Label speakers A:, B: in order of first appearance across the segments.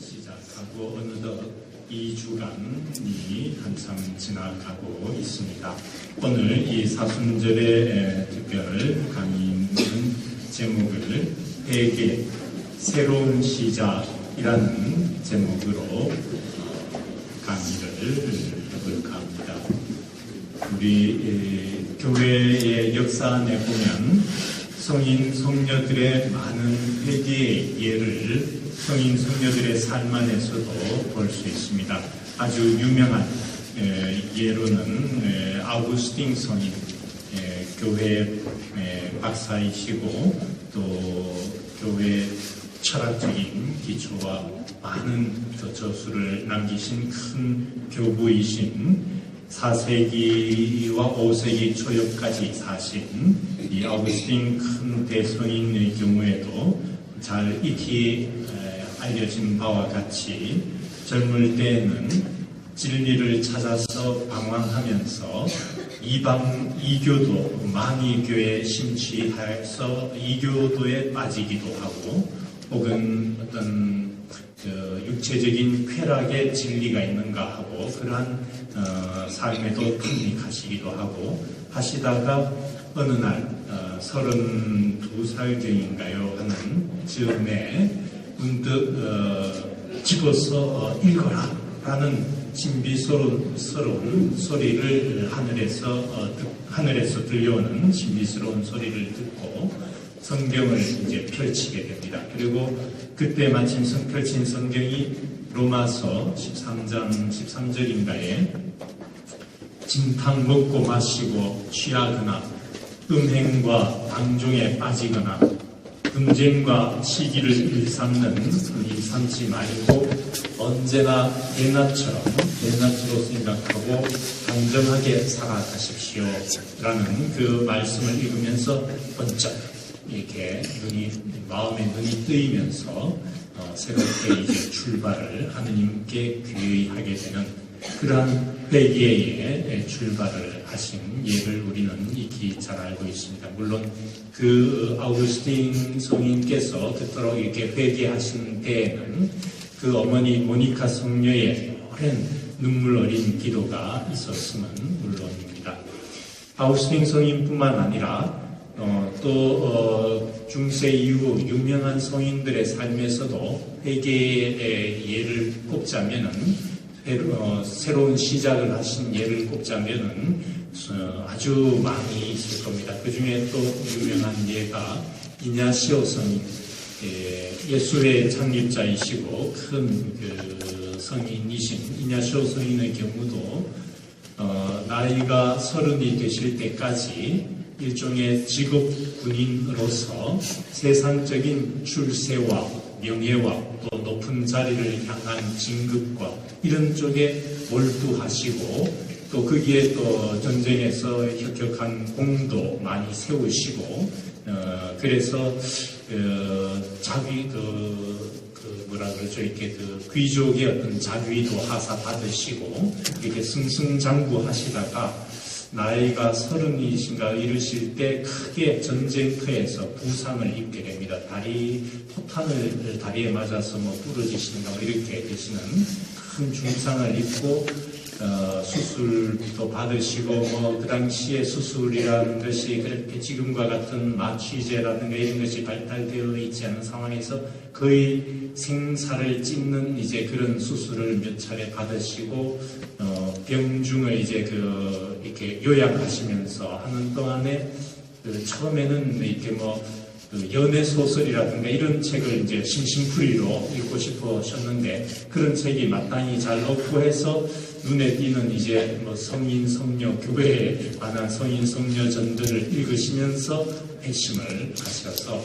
A: 시작하고 어느덧 2주간이 한참 지나가고 있습니다. 오늘 이 사순절의 특별 강의는 제목을 회개, 새로운 시작이라는 제목으로 강의를 해볼까 합니다. 우리 교회의 역사 안에 보면 성인, 성녀들의 많은 회개의 예를 성인, 성녀들의 삶 안에서도 볼 수 있습니다. 아주 유명한 예로는 아우구스틴 성인, 교회 박사이시고 또 교회 철학적인 기초와 많은 저수를 남기신 큰 교부이신 4세기와 5세기 초역까지 사신 이 아우구스틴 큰 대성인의 경우에도 잘 익히 알려진 바와 같이 젊을 때에는 진리를 찾아서 방황하면서 이교도 만이교에 심취해서 이교도에 빠지기도 하고 혹은 어떤 육체적인 쾌락의 진리가 있는가 하고 그러한 삶에도 탐닉하시기도 하고 하시다가 어느 날 32살경인가요 하는 즈음에 문득 집어서 읽어라 라는 신비스러운 소리를 하늘에서 들려오는 신비스러운 소리를 듣고 성경을 이제 펼치게 됩니다. 그리고 그때 마침 펼친 성경이 로마서 13장 13절인가에 진탕 먹고 마시고 취하거나 음행과 방종에 빠지거나 분쟁과 시기를 일삼지 말고 언제나 대낮으로 생각하고 단정하게 살아가십시오 라는 그 말씀을 읽으면서 번쩍 이렇게 마음의 눈이 뜨이면서 새롭게 이제 출발을 하느님께 귀의하게 되는 그러한 회개의 출발을 하신 예를 우리는 익히 잘 알고 있습니다. 물론 그 아우구스틴 성인께서 그토록 이렇게 회개하신 때에는 그 어머니 모니카 성녀의 오랜 눈물 어린 기도가 있었음은 물론입니다. 아우구스틴 성인뿐만 아니라 또 중세 이후 유명한 성인들의 삶에서도 회개의 예를 꼽자면은 새로운 시작을 하신 예를 꼽자면은 아주 많이 있을 겁니다. 그 중에 또 유명한 예가 이냐시오 성인, 예수의 창립자이시고 큰 성인이신 이냐시오 성인의 경우도 나이가 30이 되실 때까지 일종의 직업 군인으로서 세상적인 출세와 명예와 또 높은 자리를 향한 진급과 이런 쪽에 몰두하시고 또 거기에 또 전쟁에서 혁혁한 공도 많이 세우시고 그래서 자기 뭐라 그러죠 이렇게 귀족의 어떤 자위도 하사 받으시고 이렇게 승승장구하시다가 나이가 30이신가 이르실 때 크게 전쟁터에서 부상을 입게 됩니다. 포탄을 다리에 맞아서 부러지시는가 이렇게 되시는 큰 중상을 입고 수술도 받으시고 그 당시에 수술이라는 것이 그렇게 지금과 같은 마취제라든가 이런 것이 발달되어 있지 않은 상황에서 거의 생사를 찢는 이제 그런 수술을 몇 차례 받으시고 병중을 이제 이렇게 요약하시면서 하는 동안에 처음에는 이렇게 연애 소설이라든가 이런 책을 이제 심심풀이로 읽고 싶으셨는데 그런 책이 마땅히 잘 없고 해서 눈에 띄는 이제 성인 성녀 교회에 관한 성인 성녀전들을 읽으시면서 회심을 하셔서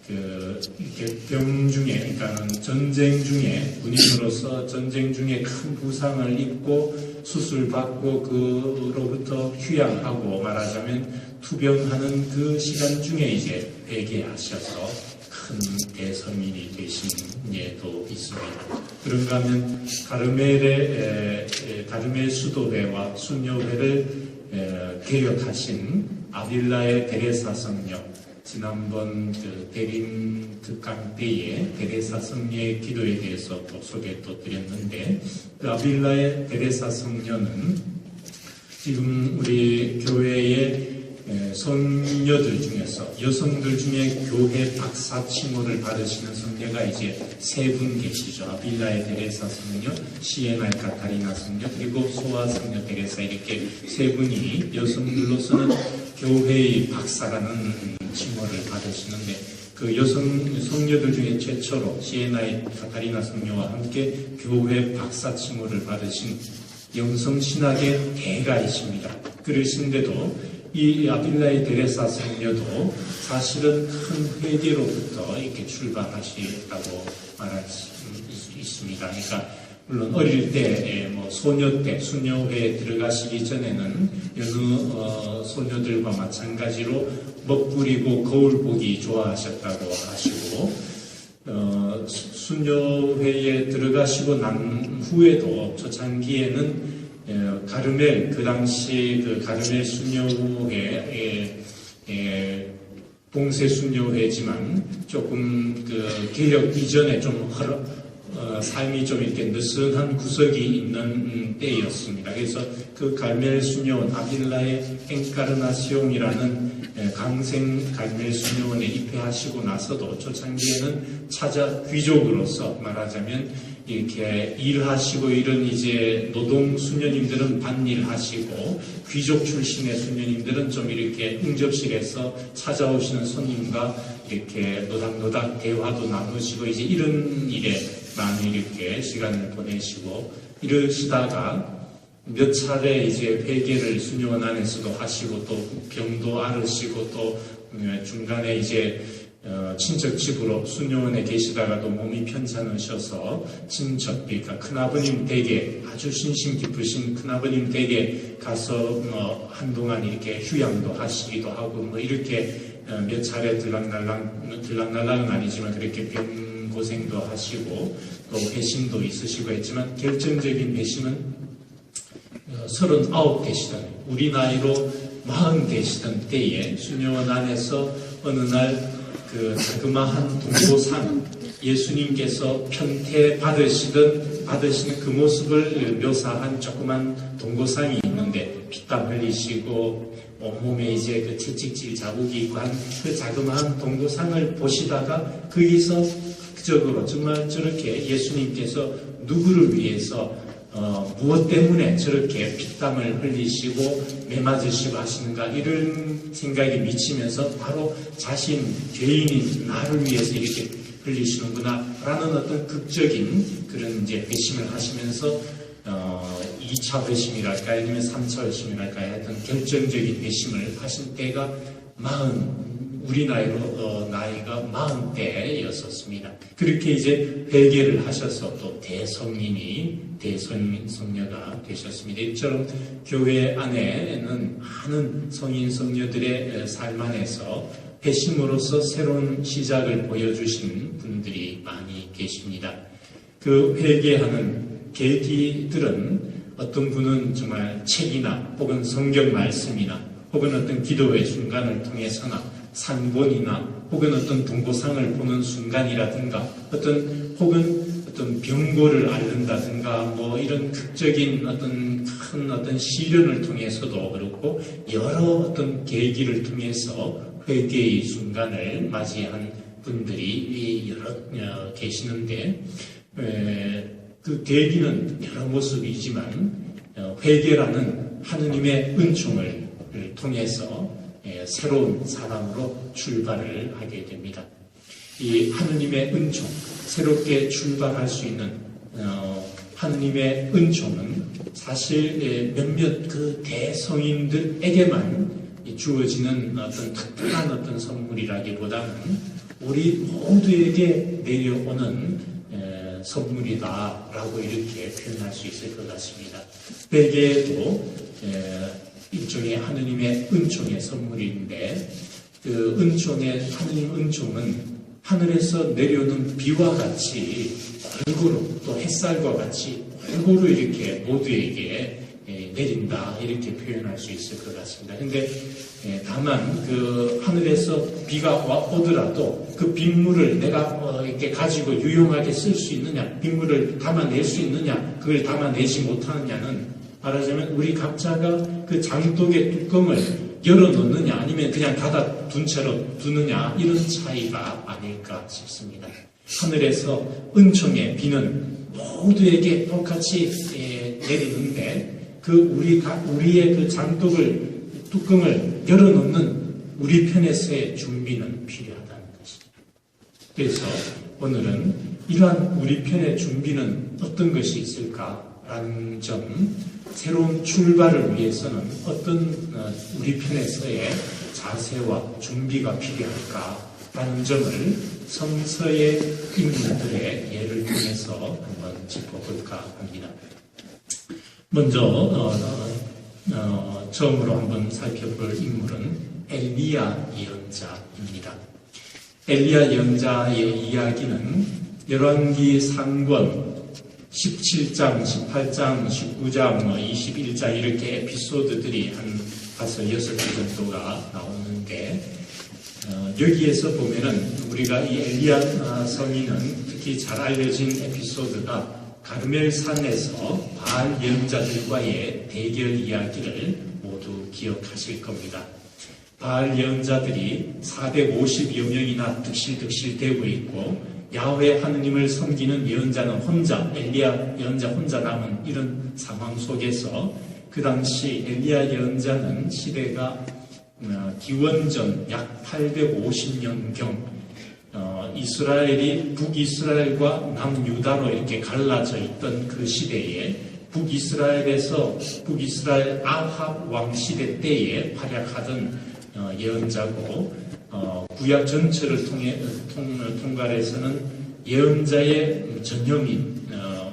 A: 이렇게 병 중에 그러니까 전쟁 중에 군인으로서 전쟁 중에 큰 부상을 입고 수술받고 그로부터 휴양하고 말하자면 투병하는 그 시간 중에 이제 회개하셔서 큰 대성인이 되신 예도 있습니다. 그런가 하면 가르멜 수도회와 순교회를 개혁하신 아빌라의 데레사 성녀 지난번 그 대림 특강 때에 데레사 성녀의 기도에 대해서 또 소개 또 드렸는데, 그 아빌라의 데레사 성녀는 지금 우리 교회의 성녀들 중에서 여성들 중에 교회 박사 칭호를 받으시는 성녀가 이제 세 분 계시죠. 아빌라의 데레사 성녀, 시에나의 카타리나 성녀, 그리고 소아 성녀 데레사, 이렇게 세 분이 여성들로서는 교회의 박사라는 칭호를 받으시는데, 그 여성 성녀들 중에 최초로 시에나의 카타리나 성녀와 함께 교회 박사 칭호를 받으신 영성신학의 대가이십니다. 그러신데도 이 아빌라의 데레사 성녀도 사실은 큰 회개로부터 이렇게 출발하시다고 말할 수 있습니다. 그러니까 물론 어릴 때, 소녀 때, 수녀회에 들어가시기 전에는 여느 소녀들과 마찬가지로 먹부리고 거울 보기 좋아하셨다고 하시고, 수녀회에 들어가시고 난 후에도 초창기에는 가르멜, 그 당시 그 가르멜 수녀회, 봉쇄 수녀회지만 조금 그 개혁 이전에 좀 삶이 좀 이렇게 느슨한 구석이 있는 때였습니다. 그래서 그 갈멜 수녀원, 아빌라의 엔카르나시옹이라는 강생 갈멜 수녀원에 입회하시고 나서도 초창기에는 차자 귀족으로서 말하자면 이렇게 일하시고 이런 이제 노동 수녀님들은 밭일하시고 귀족 출신의 수녀님들은 좀 이렇게 응접실에서 찾아오시는 손님과 이렇게 노닥노닥 대화도 나누시고 이제 이런 일에 많이 이렇게 시간을 보내시고 이러시다가 몇 차례 이제 회개를 수녀원 안에서도 하시고 또 병도 앓으시고 또 중간에 이제 친척 집으로 수녀원에 계시다가도 몸이 편찮으셔서 친척, 그러니까 큰아버님 댁에 아주 신심 깊으신 큰아버님 댁에 가서 한동안 이렇게 휴양도 하시기도 하고 이렇게 몇 차례 들락날락은 아니지만 그렇게 병 고생도 하시고 또 회심도 있으시고 했지만 결정적인 회심은 39 되시던 우리 나이로 40 되시던 때에 수녀원 안에서 어느 날 그 자그마한 동고상, 예수님께서 편태 받으시는 그 모습을 묘사한 조그만 동고상이 있는데 피땀 흘리시고 온몸에 이제 그 채찍질 자국이 있고 한 그 자그마한 동고상을 보시다가 거기서 극적으로 정말 저렇게 예수님께서 누구를 위해서 무엇 때문에 저렇게 피땀을 흘리시고 매맞으시고 하시는가 이런 생각이 미치면서 바로 자신 죄인인 나를 위해서 이렇게 흘리시는구나 라는 어떤 극적인 그런 이제 회심을 하시면서 2차 회심이랄까 아니면 3차 회심이랄까 하여튼 결정적인 회심을 하신 때가 40 우리 나이로 나이가 40대였었습니다. 그렇게 이제 회개를 하셔서 또 대성녀가 되셨습니다. 이처럼 교회 안에는 많은 성인 성녀들의 삶 안에서 회심으로서 새로운 시작을 보여주신 분들이 많이 계십니다. 그 회개하는 계기들은 어떤 분은 정말 책이나 혹은 성경 말씀이나 혹은 어떤 기도의 순간을 통해서나 산본이나 혹은 어떤 동고상을 보는 순간이라든가 혹은 어떤 병고를 앓는다든가 이런 극적인 큰 시련을 통해서도 그렇고 여러 어떤 계기를 통해서 회개의 순간을 맞이한 분들이 여러 계시는데 그 계기는 여러 모습이지만 회개라는 하느님의 은총을 통해서 새로운 사람으로 출발을 하게 됩니다. 이 하느님의 은총, 새롭게 출발할 수 있는 하느님의 은총은 사실 몇몇 그 대성인들에게만 주어지는 어떤 특별한 어떤 선물이라기보다는 우리 모두에게 내려오는 선물이다라고 이렇게 표현할 수 있을 것 같습니다. 회개도 일종의 하느님의 은총의 선물인데 그 하느님 은총은 하늘에서 내려오는 비와 같이 골고루 또 햇살과 같이 골고루 이렇게 모두에게 내린다 이렇게 표현할 수 있을 것 같습니다. 근데 다만 그 하늘에서 비가 오더라도 그 빗물을 내가 이렇게 가지고 유용하게 쓸 수 있느냐, 빗물을 담아낼 수 있느냐, 그걸 담아내지 못하느냐는 말하자면 우리 각자가 그 장독의 뚜껑을 열어놓느냐 아니면 그냥 닫아둔 채로 두느냐 이런 차이가 아닐까 싶습니다. 하늘에서 은총의 비는 모두에게 똑같이 내리는데 그 우리의 그 장독을 뚜껑을 열어놓는 우리 편에서의 준비는 필요하다는 것입니다. 그래서 오늘은 이러한 우리 편의 준비는 어떤 것이 있을까라는 점, 새로운 출발을 위해서는 어떤 우리 편에서의 자세와 준비가 필요할까라는 점을 성서의 인물들의 예를 통해서 한번 짚어볼까 합니다. 먼저 처음으로 한번 살펴볼 인물은 엘리야 예언자입니다. 엘리야 예언자의 이야기는 열왕기 상권 17장, 18장, 19장, 21장 이렇게 에피소드들이 한 5, 6개 정도가 나오는데 여기에서 보면은 우리가 이 엘리야 성인은 특히 잘 알려진 에피소드가 가르멜산에서 바알 예언자들과의 대결 이야기를 모두 기억하실 겁니다. 바알 예언자들이 450여 명이나 득실득실 되고 있고 야훼 하느님을 섬기는 예언자는 혼자, 엘리야 예언자 혼자 남은 이런 상황 속에서 그 당시 엘리야 예언자는 시대가 기원전 약 850년경 이스라엘이 북이스라엘과 남유다로 이렇게 갈라져 있던 그 시대에 북이스라엘 아합 왕 시대 때에 활약하던 예언자고 구약 전체를 통괄해서는 예언자의 전형인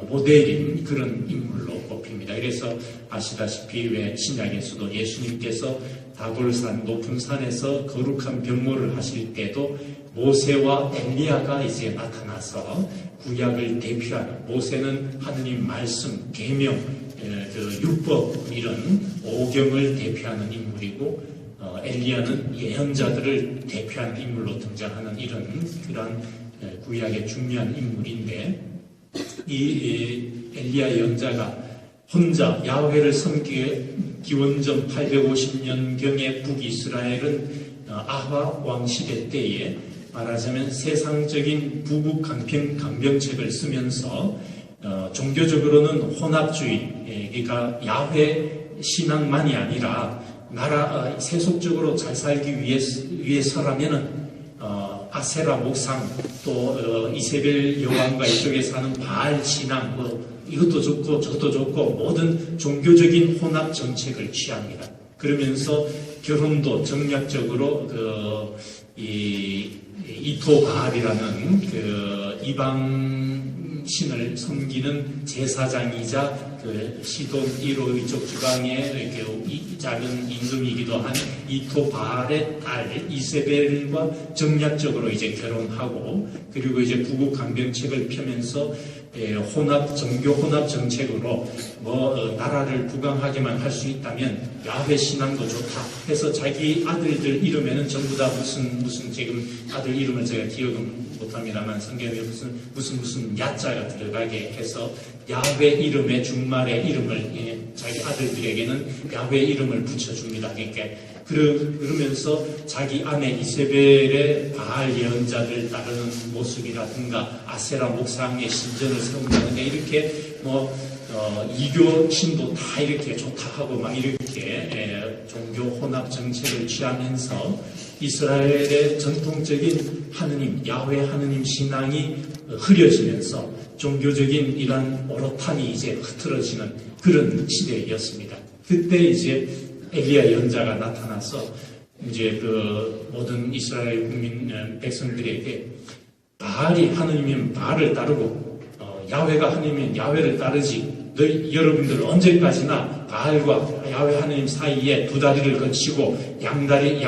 A: 모델인 그런 인물로 꼽힙니다. 그래서 아시다시피 왜 신약에서도 예수님께서 다볼산 높은 산에서 거룩한 병모를 하실 때도 모세와 엘리야가 이제 나타나서 구약을 대표하는, 모세는 하느님 말씀, 계명, 율법 이런 오경을 대표하는 인물이고 엘리야는 예언자들을 대표하는 인물로 등장하는 그런 구약의 중요한 인물인데 이 엘리야 예언자가 혼자 야훼를 섬기게 기원전 850년경의 북이스라엘은 아합 왕 시대 때에 말하자면 세상적인 부국 강병책을 쓰면서 종교적으로는 혼합주의, 그러니까 야훼 신앙만이 아니라 세속적으로 잘 살기 위해서라면은 아세라 목상 또 이세벨 여왕과 이쪽에 사는 바알 신앙 이것도 좋고 저것도 좋고 모든 종교적인 혼합 정책을 취합니다. 그러면서 결혼도 정략적으로 이토 바알이라는 이방 신을 섬기는 제사장이자 시돈 1호 이쪽 지방의 이렇게 작은 임금이기도 한 이토 바알의 딸 이세벨과 정략적으로 이제 결혼하고 그리고 이제 부국 강병책을 펴면서 종교 혼합 정책으로 나라를 부강하게만 할 수 있다면 야훼 신앙도 좋다 해서 자기 아들들 이름에는 전부 다 무슨 지금 아들 이름을 제가 기억은 못합니다만 성경에 무슨 야자가 들어가게 해서 야훼 이름의 준말의 이름을 자기 아들들에게는 야훼 이름을 붙여줍니다. 그러면서 자기 아내 이세벨의 바알 예언자들 따르는 모습이라든가 아세라 목상의 신전을 세운다든가 이렇게 이교 신도 다 이렇게 좋다 하고 막 이렇게 종교 혼합 정책을 취하면서 이스라엘의 전통적인 하느님, 야훼 하느님 신앙이 흐려지면서 종교적인 이러한 오롯함이 이제 흐트러지는 그런 시대였습니다. 그때 이제 엘리야 예언자가 나타나서 이제 모든 이스라엘 국민 백성들에게 바알이 하느님이면 바알을 따르고 야훼가 하느님이면 야훼를 따르지 여러분들 언제까지나 바알과 야훼 하느님 사이에 두 다리를 거치고 양다리를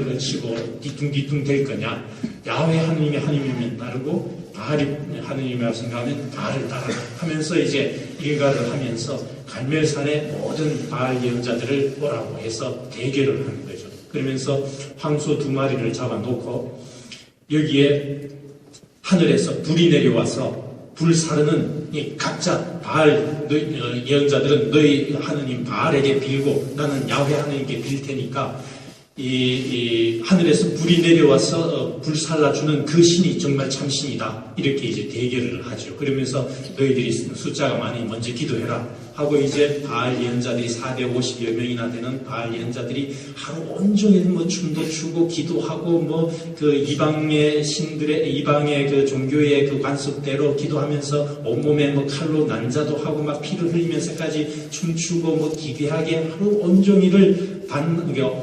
A: 거치고 뒤뚱뒤뚱 될 거냐. 야훼 하느님의 하느님이면 따르고 바알이 하느님이라고 생각하면 바알을 따라 하면서 이제 일가를 하면서 갈멜산의 모든 바알 예언자들을 오라고 해서 대결을 하는 거죠. 그러면서 황소 2마리를 잡아놓고 여기에 하늘에서 불이 내려와서 불사르는 각자 바알 예언자들은 너희 하느님 바알에게 빌고 나는 야훼 하느님께 빌 테니까 이 하늘에서 불이 내려와서 불살라주는 그 신이 정말 참신이다. 이렇게 이제 대결을 하죠. 그러면서 너희들이 숫자가 많이 먼저 기도해라 하고 이제 바알 예언자들이 450여 명이나 되는 바알 예언자들이 하루 온종일 뭐 춤도 추고 기도하고 뭐 그 이방의 신들의 이방의 그 종교의 그 관습대로 기도하면서 온몸에 뭐 칼로 난자도 하고 막 피를 흘리면서까지 춤추고 뭐 기괴하게 하루 온종일을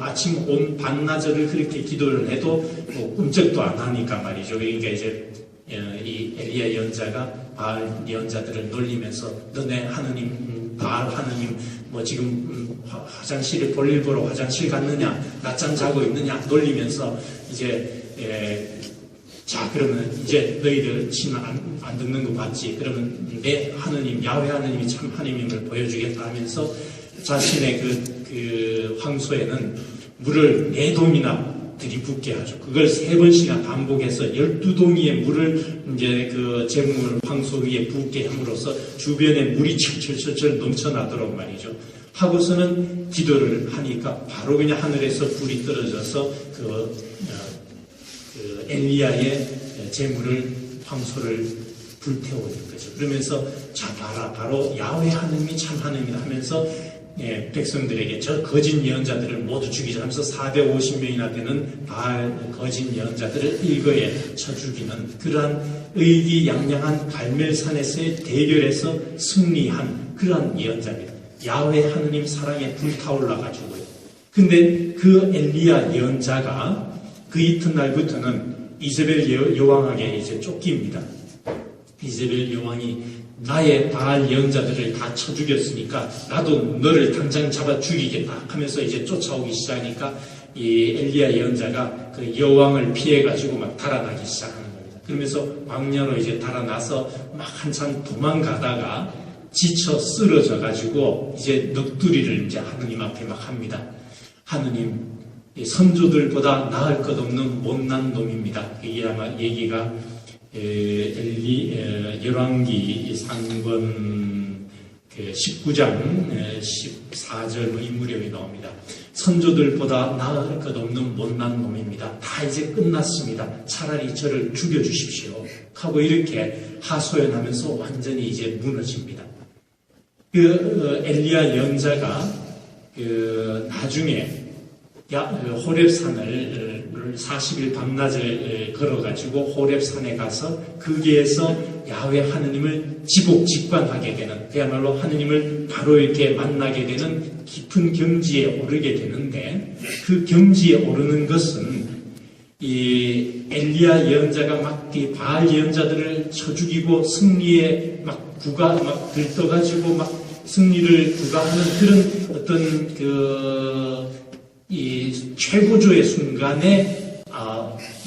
A: 아침 온 반나절을 그렇게 기도를 해도 뭐 꿈쩍도 안 하니까 말이죠. 그러니까 이제 이 엘리야 예언자가 바알 예언자들을 놀리면서 너네 하느님 바알 하느님 뭐 지금 화장실에 볼일 보러 화장실 갔느냐 낮잠 자고 있느냐 놀리면서 이제 자 그러면 이제 너희들 신 안 듣는 거 봤지? 그러면 내 하느님 야훼 하느님이 참 하느님을 보여주겠다 하면서 자신의 그 황소에는 물을 4동이나 들이붓게 하죠. 그걸 3번씩이나 반복해서 12동이의 물을 이제 그 제물 황소 위에 붓게 함으로써 주변에 물이 철철철철 넘쳐나도록 말이죠. 하고서는 기도를 하니까 바로 그냥 하늘에서 불이 떨어져서 그 엘리야의 제물을 황소를 불태우는 거죠. 그러면서 자 봐라 바로 야훼 하느님이 참 하느님이다 하면서 백성들에게 저 거짓 예언자들을 모두 죽이자 하면서 450명이나 되는 바알 거짓 예언자들을 일거에 쳐 죽이는 그러한 의기양양한 갈멜산에서의 대결에서 승리한 그러한 예언자입니다. 야훼 하느님 사랑에 불타올라 가지고요. 근데 그 엘리야 예언자가 그 이튿날부터는 이세벨 여왕에게 이제 쫓깁니다. 이세벨 여왕이 나의 바알 예언자들을 다 쳐 죽였으니까 나도 너를 당장 잡아 죽이겠다 하면서 이제 쫓아오기 시작하니까 이 엘리야 예언자가 그 여왕을 피해가지고 막 달아나기 시작하는 겁니다. 그러면서 광야로 이제 달아나서 막 한참 도망가다가 지쳐 쓰러져가지고 이제 넋두리를 이제 하느님 앞에 막 합니다. 하느님, 선조들보다 나을 것 없는 못난 놈입니다. 이게 아마 얘기가 열왕기 상권 19장 14절 이 무렵에 나옵니다. 선조들보다 나을 것 없는 못난 놈입니다. 다 이제 끝났습니다. 차라리 저를 죽여주십시오. 하고 이렇게 하소연하면서 완전히 이제 무너집니다. 그 엘리야 예언자가 나중에 호렙산을 40일 밤낮을 걸어가지고 호렙산에 가서 거기에서 야훼 하느님을 지복직관하게 되는 그야말로 하느님을 바로 이렇게 만나게 되는 깊은 경지에 오르게 되는데 그 경지에 오르는 것은 이 엘리야 예언자가 막 이 바알 예언자들을 쳐 죽이고 승리에 막 들떠가지고 막 승리를 구가하는 그런 어떤 이 최고조의 순간에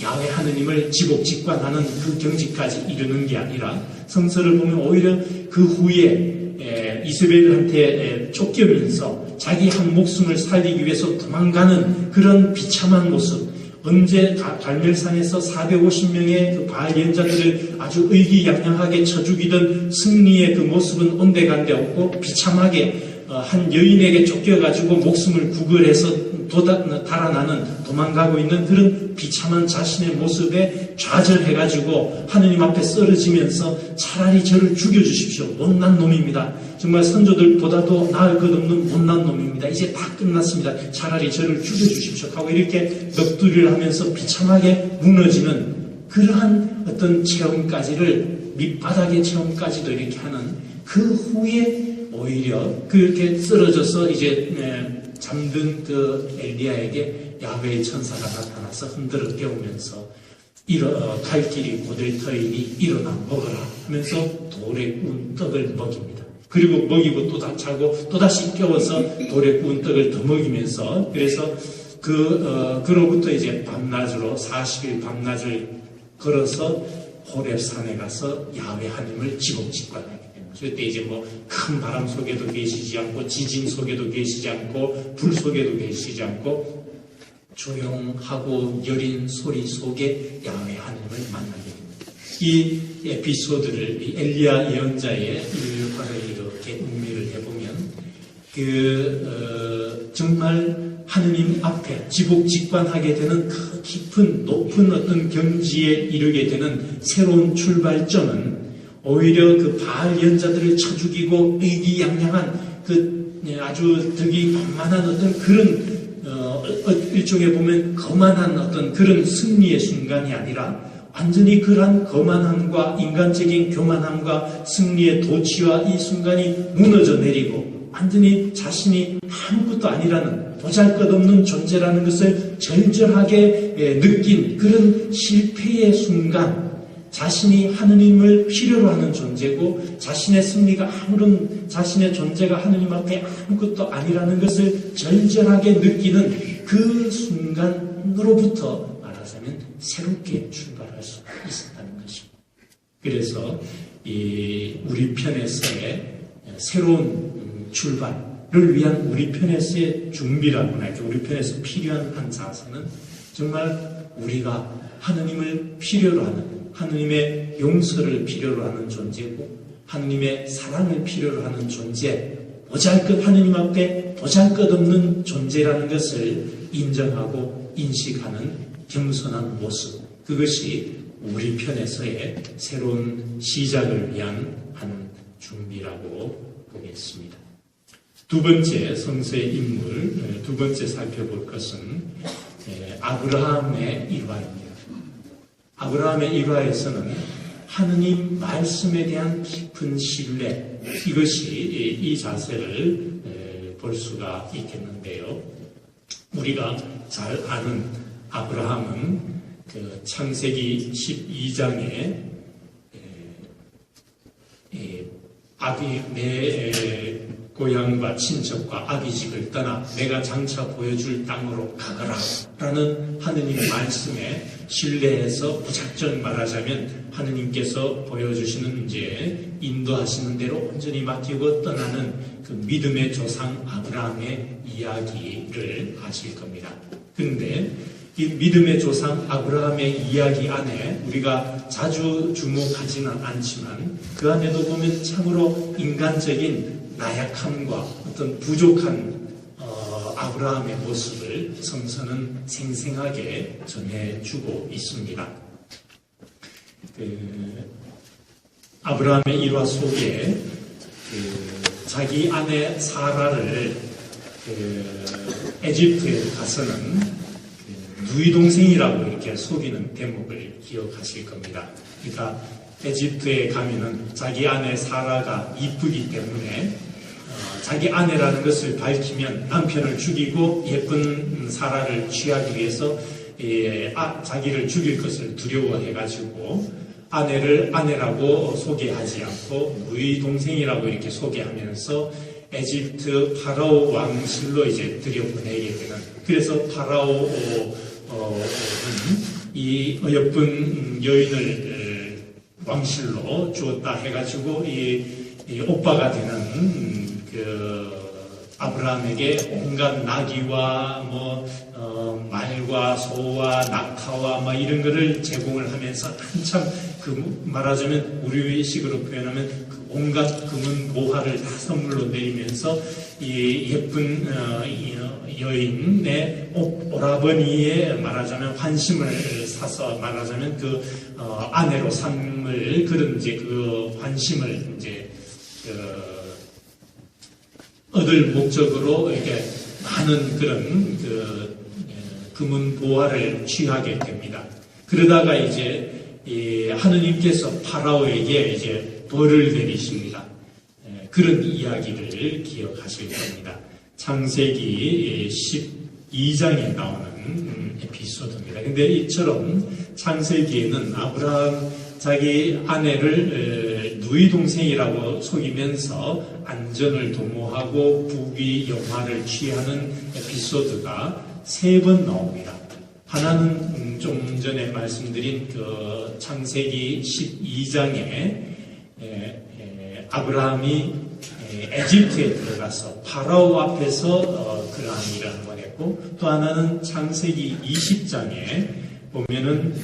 A: 야훼 하느님을 지복직관하는 그 경지까지 이르는 게 아니라 성서를 보면 오히려 그 후에 이세벨한테 쫓기면서 자기 한 목숨을 살리기 위해서 도망가는 그런 비참한 모습 언제 갈멜산에서 450명의 그 바알 예언자들을 아주 의기양양하게 쳐 죽이던 승리의 그 모습은 온데간데 없고 비참하게 한 여인에게 쫓겨가지고 목숨을 구걸해서 달아나는 도망가고 있는 그런 비참한 자신의 모습에 좌절해가지고 하느님 앞에 쓰러지면서 차라리 저를 죽여주십시오. 못난 놈입니다. 정말 선조들보다도 나을 것 없는 못난 놈입니다. 이제 다 끝났습니다. 차라리 저를 죽여주십시오. 하고 이렇게 넋두리를 하면서 비참하게 무너지는 그러한 어떤 체험까지를 밑바닥의 체험까지도 이렇게 하는 그 후에 오히려 그렇게 쓰러져서 이제 잠든 그 엘리야에게 야훼의 천사가 나타나서 흔들어 깨우면서 갈 길이 고될 터이니 일어나 먹어라 하면서 돌에 구운 떡을 먹입니다. 그리고 먹이고 또 다 자고 또다시 깨워서 돌에 구운 떡을 더 먹이면서 그래서 그로부터 이제 밤낮으로 40일 밤낮을 걸어서 호렙산에 가서 야훼 하나님을 지목직관하게 되는 거죠. 그때 이제 뭐 큰 바람 속에도 계시지 않고 지진 속에도 계시지 않고 불 속에도 계시지 않고 조용하고 여린 소리 속에 야훼 하나님을 만나게 됩니다. 이 에피소드를 이 엘리야 예언자의 일화를 이렇게 음미를 해보면 정말 하느님 앞에 지복직관하게 되는 그 깊은 높은 어떤 경지에 이르게 되는 새로운 출발점은 오히려 그 바알 예언자들을 쳐 죽이고 의기양양한 그 아주 득이 만만한 어떤 그런 일종에 보면 거만한 어떤 그런 승리의 순간이 아니라 완전히 그러한 거만함과 인간적인 교만함과 승리의 도취와 이 순간이 무너져 내리고 완전히 자신이 아무것도 아니라는 보잘것없는 존재라는 것을 절절하게 느낀 그런 실패의 순간, 자신이 하느님을 필요로 하는 존재고 자신의 승리가 자신의 존재가 하느님 앞에 아무것도 아니라는 것을 절절하게 느끼는 그 순간으로부터 말하자면 새롭게 출발할 수 있었다는 것입니다. 그래서 우리 편에서의 새로운 출발을 위한 우리 편에서의 준비라고나 우리 편에서 필요한 한 자세는 정말 우리가 하느님을 필요로 하는, 하느님의 용서를 필요로 하는 존재고 하느님의 사랑을 필요로 하는 존재, 보잘것 하느님 앞에 보잘것없는 존재라는 것을 인정하고 인식하는 겸손한 모습, 그것이 우리 편에서의 새로운 시작을 위한 한 준비라고 보겠습니다. 두 번째 성서의 인물, 두 번째 살펴볼 것은 아브라함의 일화입니다. 아브라함의 일화에서는 하느님 말씀에 대한 깊은 신뢰, 이것이 이 자세를 볼 수가 있겠는데요. 우리가 잘 아는 아브라함은 그 창세기 12장에 내 고향과 친척과 아비집을 떠나 내가 장차 보여줄 땅으로 가거라 라는 하느님의 말씀에 신뢰해서 무작정 말하자면 하느님께서 보여주시는 이제 인도하시는 대로 온전히 맡기고 떠나는 그 믿음의 조상 아브라함의 이야기를 하실 겁니다. 그런데 이 믿음의 조상 아브라함의 이야기 안에 우리가 자주 주목하지는 않지만 그 안에도 보면 참으로 인간적인 나약함과 어떤 부족한 아브라함의 모습을 성서는 생생하게 전해주고 있습니다. 아브라함의 일화 속에 자기 아내 사라를 에집트에 가서는 누이 동생이라고 이렇게 속이는 대목을 기억하실 겁니다. 그러니까 에집트에 가면은 자기 아내 사라가 이쁘기 때문에 자기 아내라는 것을 밝히면 남편을 죽이고 예쁜 사라를 취하기 위해서 자기를 죽일 것을 두려워해가지고 아내를 아내라고 소개하지 않고 누이 동생이라고 이렇게 소개하면서 에집트 파라오 왕실로 이제 들여보내게 되는, 그래서 파라오는 이 어여쁜 여인을 왕실로 주었다 해가지고 이 오빠가 되는 그 아브라함에게 온갖 나귀와 말과 소와 낙타와 이런 거를 제공을 하면서 한참 말하자면 우리식으로 표현하면 온갖 금은 보화를 다 선물로 내리면서 이 예쁜 여인의 오라버니의 말하자면 환심을 사서 말하자면 그 아내로 삼을 그런 이제 그 환심을 이제 얻을 목적으로 이렇게 많은 그런 금은 보화를 취하게 됩니다. 그러다가 이제 하느님께서 파라오에게 이제 벌을 내리십니다. 그런 이야기를 기억하실 겁니다. 창세기 12장에 나오는 에피소드입니다. 근데 이처럼 창세기에는 아브라함 자기 아내를 누이 동생이라고 속이면서 안전을 도모하고 부귀 영화를 취하는 에피소드가 3번 나옵니다. 하나는 좀 전에 말씀드린 그 창세기 12장에 아브라함이 에집트에 들어가서 파라오 앞에서 그러한 일을 한번 했고, 또 하나는 창세기 20장에 보면은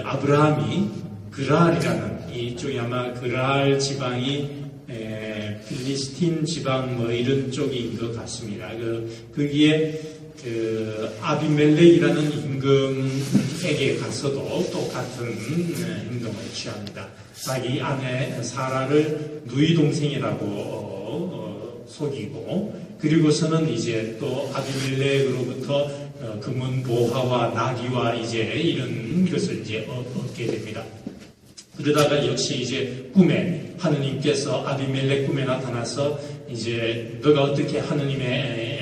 A: 아브라함이 그랄이라는, 이쪽이 아마 그랄 지방이 필리스틴 지방 뭐 이런 쪽인 것 같습니다. 거기에 아비멜렉이라는 임금에게 가서도 똑같은 행동을 취합니다. 자기 아내 사라를 누이 동생이라고 속이고, 그리고서는 이제 또 아비멜렉으로부터 금은 보화와 나귀와 이제 이런 것을 이제 얻게 됩니다. 그러다가 역시 이제 꿈에 하느님께서 아비멜렉 꿈에 나타나서 이제 너가 어떻게 하느님의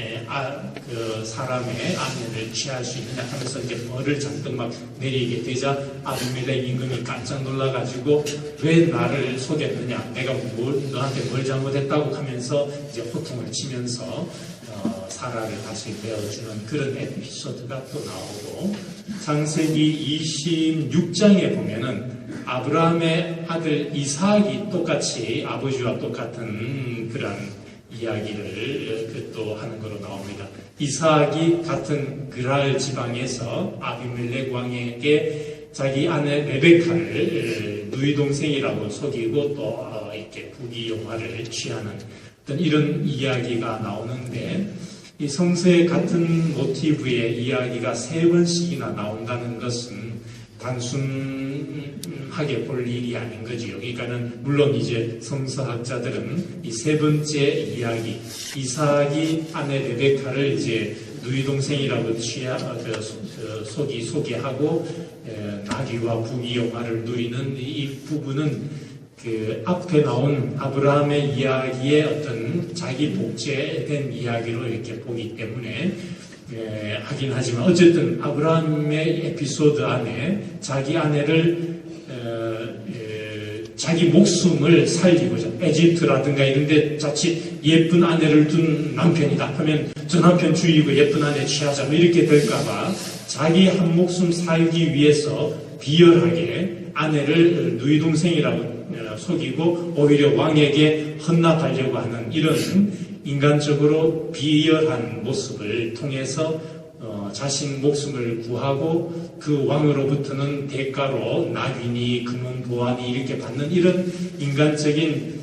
A: 그 사람의 아내를 취할 수 있느냐 하면서 이제 벌을 잔뜩 막 내리게 되자 아비멜렉 임금이 깜짝 놀라가지고 왜 나를 속였느냐, 내가 너한테 뭘 잘못했다고 하면서 이제 호통을 치면서 사라를 다시 베어주는 그런 에피소드가 또 나오고, 창세기 26장에 보면은 아브라함의 아들 이삭이 똑같이 아버지와 똑같은 그런 이야기를 또 하는 거로 나옵니다. 이삭이 같은 그랄 지방에서 아비멜렉 왕에게 자기 아내 레베카를 누이 동생이라고 속이고 또 이렇게 부귀영화를 취하는 어떤 이런 이야기가 나오는데, 이 성서의 같은 모티브의 이야기가 3번씩이나 나온다는 것은 단순하게 볼 일이 아닌 거지요. 그러니까는 물론 이제 성서학자들은 이 3번째 이야기, 이삭이 아내 레베카를 이제 누이 동생이라고 소개하고 나귀와 부귀영화를 누리는 이 부분은 그 앞에 나온 아브라함의 이야기의 어떤 자기 복제된 이야기로 이렇게 보기 때문에 하긴 하지만, 어쨌든 아브라함의 에피소드 안에 자기 아내를 자기 목숨을 살리고자, 에집트라든가 이런데 자칫 예쁜 아내를 둔 남편이다 하면 저 남편 죽이고 예쁜 아내 취하자 뭐 이렇게 될까봐 자기 한 목숨 살기 위해서 비열하게 아내를 누이 동생이라고 속이고 오히려 왕에게 헌납하려고 하는 이런 인간적으로 비열한 모습을 통해서 자신 목숨을 구하고 그 왕으로부터는 대가로 나귀니 금은 보화니 이렇게 받는 이런 인간적인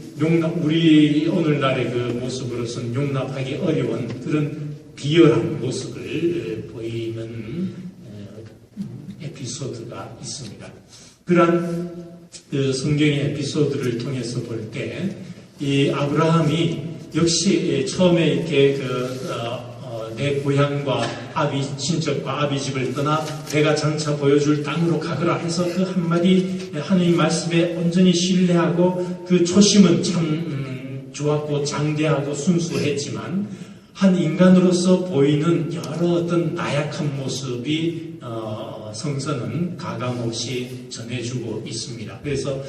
A: 우리 오늘날의 그 모습으로서는 용납하기 어려운 그런 비열한 모습을 보이는 에피소드가 있습니다. 그러한 그 성경의 에피소드를 통해서 볼 때 이 아브라함이 역시 처음에 이렇게 내 고향과 친척과 아비 집을 떠나 내가 장차 보여줄 땅으로 가거라 해서 그 한마디 하나님 말씀에 온전히 신뢰하고 그 초심은 참 좋았고 장대하고 순수했지만 한 인간으로서 보이는 여러 어떤 나약한 모습이 성서는 가감없이 전해주고 있습니다. 그래서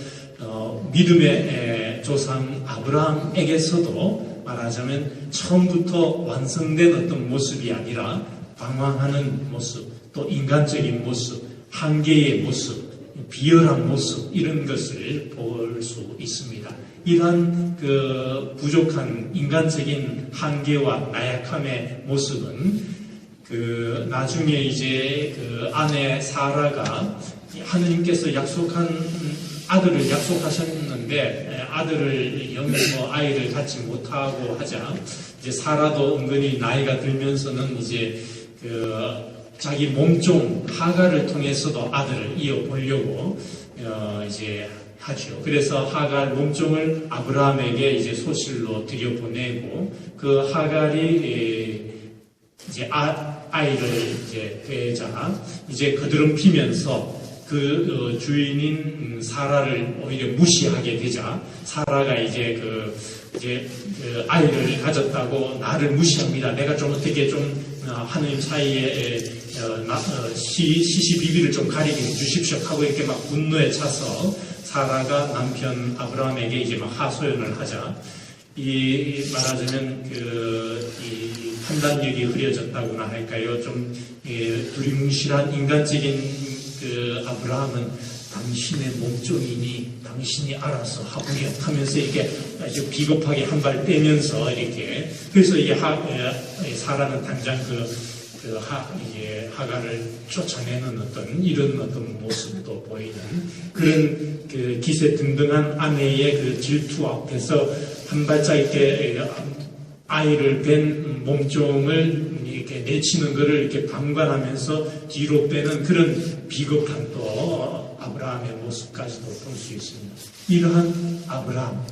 A: 믿음의 조상 아브라함에게서도 말하자면 처음부터 완성된 어떤 모습이 아니라 방황하는 모습, 또 인간적인 모습, 한계의 모습, 비열한 모습 이런 것을 볼 수 있습니다. 이러한 그 부족한 인간적인 한계와 나약함의 모습은 그 나중에 이제 그 아내 사라가 하느님께서 약속한 아들을 약속하셨는데 아들을 아이를 갖지 못하고 하자 이제 사라도 은근히 나이가 들면서는 이제 그 자기 몸종 하갈을 통해서도 아들을 이어보려고 이제 하죠. 그래서 하갈 몸종을 아브라함에게 이제 소실로 들여보내고 그 하갈이 이제 아이를 이제 되자 이제 그들은 피면서 그 주인인 사라를 오히려 무시하게 되자 사라가 이제 그 아이를 가졌다고 나를 무시합니다. 내가 좀 어떻게 좀 하느님 사이에 시시비비를 좀 가리게 해주십시오 하고 이렇게 막 분노에 차서 사라가 남편 아브라함에게 이제 막 하소연을 하자 이 말하자면 이 판단력이 흐려졌다고나 할까요? 좀 두리뭉실한 인간적인 아브라함은 당신의 몸종이니 당신이 알아서 하구려 하면서 이게 아주 비겁하게 한 발 빼면서 이렇게 그래서 이 사라는 당장 하가를 쫓아내는 어떤 모습도 보이는 그런 기세등등한 아내의 질투 앞에서 한 발짝 이렇게 아이를 뺀 몸종을 이렇게 내치는 것을 이렇게 방관하면서 뒤로 빼는 그런 비겁한 또 아브라함의 모습까지도 볼 수 있습니다. 이러한 아브라함,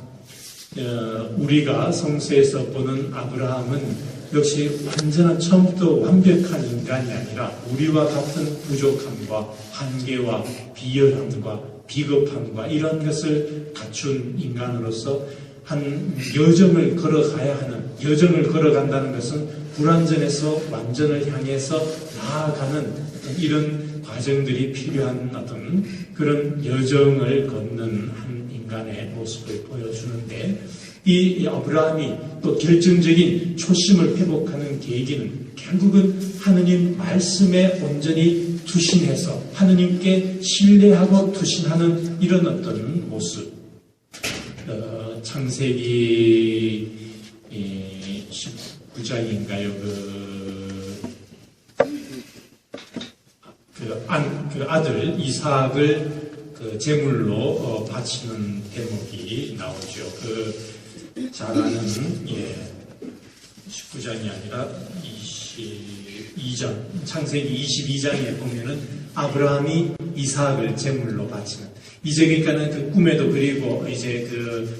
A: 우리가 성서에서 보는 아브라함은 역시 완전한 처음부터 완벽한 인간이 아니라 우리와 같은 부족함과 한계와 비열함과 비겁함과 이런 것을 갖춘 인간으로서 한 여정을 걸어가야 하는, 여정을 걸어간다는 것은 불완전에서 완전을 향해서 나아가는 이런 과정들이 필요한 어떤 그런 여정을 걷는 한 인간의 모습을 보여주는데 이 아브라함이 또 결정적인 초심을 회복하는 계기는 결국은 하느님 말씀에 온전히 투신해서 하느님께 신뢰하고 투신하는 이런 어떤 모습. 창세기 19장인가요? 그 아들 이삭을 제물로 바치는 대목이 나오죠. 잘 아는 19장이 아니라 22장, 창세기 22장에 보면은 아브라함이 이삭을 제물로 바치는 이제 그러니까는 꿈에도 그리고 이제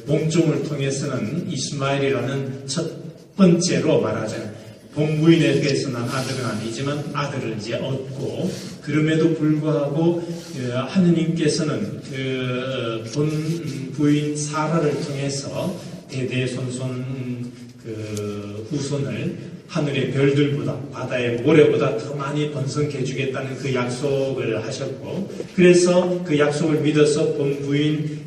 A: 몸종을 통해서는 이스마엘이라는 첫 번째로 말하자면 본부인에게서 난 아들은 아니지만 아들을 이제 얻고 그럼에도 불구하고 하느님께서는 본부인 사라를 통해서 대대손손 후손을 하늘의 별들보다 바다의 모래보다 더 많이 번성해 주겠다는 그 약속을 하셨고 그래서 그 약속을 믿어서 본부인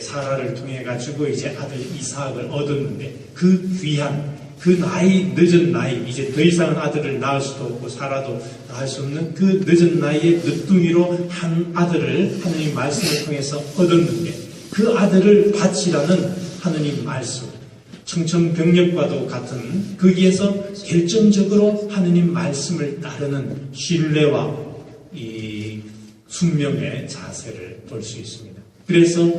A: 사라를 통해 가지고 이제 아들 이삭을 얻었는데 그 귀한 늦은 나이 이제 더 이상은 아들을 낳을 수도 없고 사라도 낳을 수 없는 그 늦은 나이에 늦둥이로 한 아들을 하느님 말씀을 통해서 얻었는데 그 아들을 바치라는 하느님 말씀 청천벽력과도 같은 거기에서 결정적으로 하느님 말씀을 따르는 신뢰와 이 숙명의 자세를 볼 수 있습니다. 그래서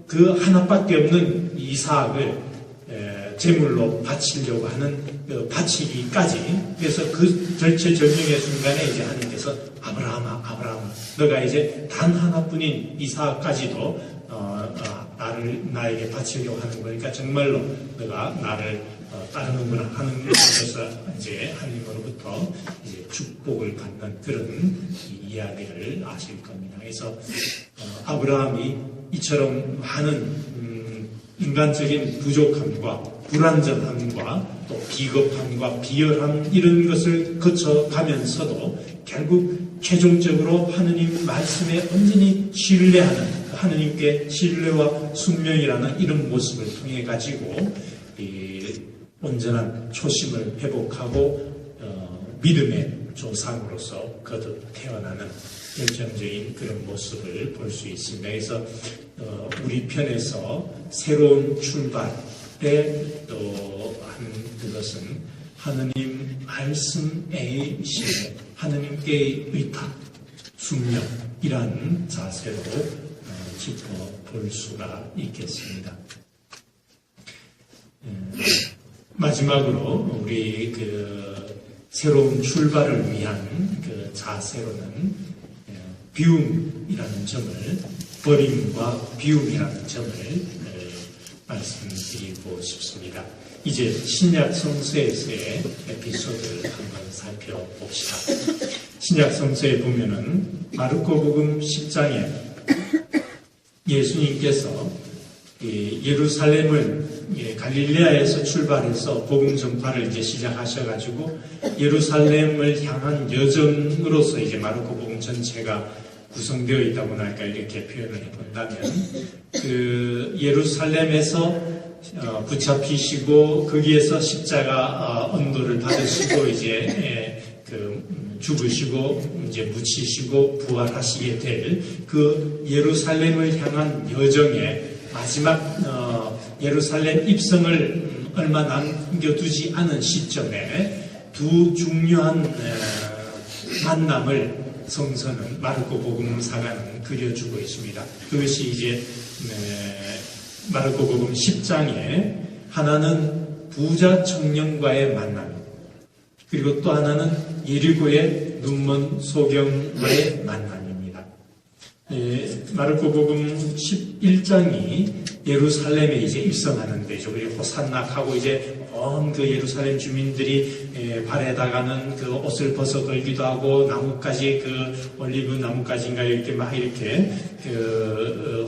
A: 그 하나밖에 없는 이삭을 제물로 바치려고 하는 바치기까지 그래서 그 절체절명의 순간에 이제 하나님께서 아브라함아 너가 이제 단 하나뿐인 이삭까지도 나에게 바치려고 하는 거니까 정말로 너가 나를 따르는구나 하는 것에서 이제 하나님으로부터 이제 축복을 받는 그런 이야기를 아실 겁니다. 그래서 아브라함이 이처럼 많은 인간적인 부족함과 불완전함과 또 비겁함과 비열함 이런 것을 거쳐가면서도 결국 최종적으로 하느님 말씀에 온전히 신뢰하는 하느님께 신뢰와 숙명이라는 이런 모습을 통해 가지고 온전한 초심을 회복하고 믿음의 조상으로서 거듭 태어나는 결정적인 그런 모습을 볼 수 있습니다. 그래서 우리 편에서 새로운 출발에 또 하는 그것은 하느님 말씀의 신뢰, 하느님께 의탁, 숙명이라는 자세로 짚어볼 수가 있겠습니다. 마지막으로 우리 새로운 출발을 위한 자세로는 비움이라는 점을 버림과 비움이라는 점을 말씀드리고 싶습니다. 이제 신약 성서에서의 에피소드를 한번 살펴봅시다. 신약 성서에 보면은 마르코복음 10장에 예수님께서 예루살렘을 갈릴레아에서 출발해서 복음 전파를 이제 시작하셔가지고 예루살렘을 향한 여정으로서 이제 마르코복음 전체가 구성되어 있다고나 할까 이렇게 표현을 해본다면 예루살렘에서 붙잡히시고 거기에서 십자가 언도를 받으시고 이제 죽으시고 이제 묻히시고 부활하시게 될 그 예루살렘을 향한 여정의 마지막 예루살렘 입성을 얼마 남겨두지 않은 시점에 두 중요한 만남을 성서는 마르코 복음사가는 그려주고 있습니다. 그것이 이제 마르코 복음 10장에 하나는 부자 청년과의 만남, 그리고 또 하나는 예리고의 눈먼 소경과의 만남입니다. 마르코 복음 11장이 예루살렘에 이제 입성하는 데죠. 그리고 호산나하고 이제 온 그 예루살렘 주민들이 발에다가는 그 옷을 벗어 걸기도 하고 나뭇가지 그 올리브 나뭇가지인가 이렇게 막 이렇게